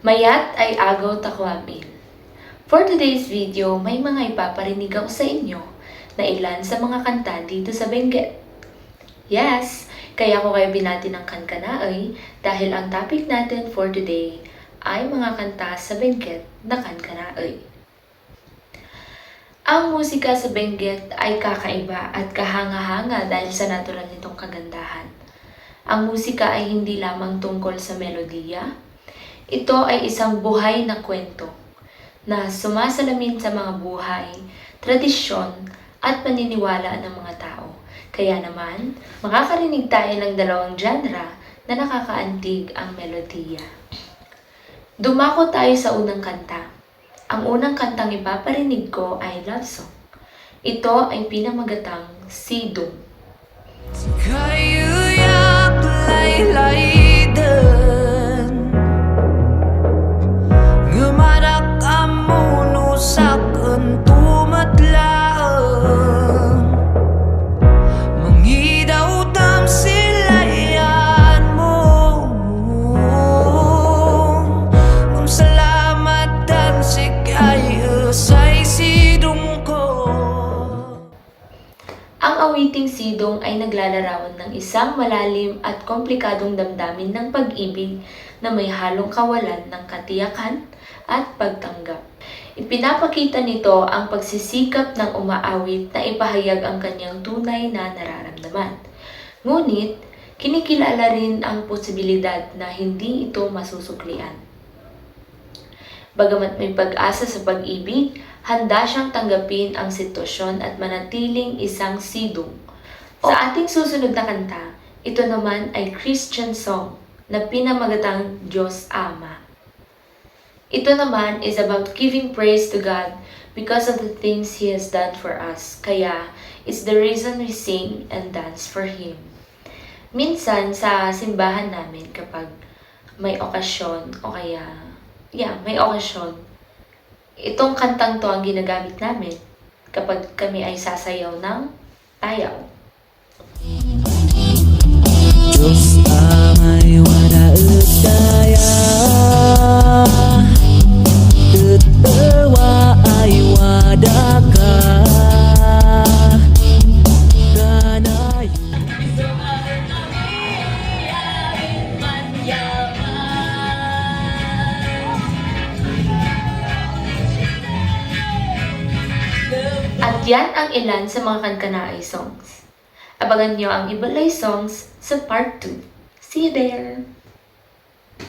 Mayat ay agaw takwamil. For today's video, may mga ipaparinig ako sa inyo na ilan sa mga kanta dito sa Benguet. Yes, kaya ko kayo binati ng kankanaay dahil ang topic natin for today ay mga kanta sa Benguet na kankanaay. Ang musika sa Benguet ay kakaiba at kahanga-hanga dahil sa natural nitong kagandahan. Ang musika ay hindi lamang tungkol sa melodiya. Ito ay isang buhay na kwento na sumasalamin sa mga buhay, tradisyon at paniniwala ng mga tao. Kaya naman, makakarinig tayo ng dalawang genre na nakakaantig ang melodiya. Dumako tayo sa unang kanta. Ang unang kantang ipaparinig ko ay love song. Ito ay pinamagatang Sidong. Kayo yak laylaydan Ngamanak amuno sa kantumatlaan Mangidaw tam silayan mo Ngum salamat dan si kayo say sidong ko. Ang awiting Sidong ay naglalarawan ng isang malalim at komplikadong damdamin ng pag-ibig na may halong kawalan ng katiyakan at pagtanggap. Ipinapakita nito ang pagsisikap ng umaawit na ipahayag ang kanyang tunay na nararamdaman. Ngunit, kinikilala rin ang posibilidad na hindi ito masusuklian. Bagamat may pag-asa sa pag-ibig, handa siyang tanggapin ang sitwasyon at manatiling isang sidong. Sa ating susunod na kanta, ito naman ay Christian song na pinamagatang Diyos Ama. Ito naman is about giving praise to God because of the things He has done for us. Kaya, it's the reason we sing and dance for Him. Minsan sa simbahan namin kapag may okasyon o kaya, may okasyon, itong kantang to ang ginagamit namin kapag kami ay sasayaw ng tayaw. Diyos amay wadaagdaya Tetawa ay wadaka Kanayo At yan ang ilan sa mga kankanaay songs. Abangan nyo ang Ibalay songs sa part 2. See you there!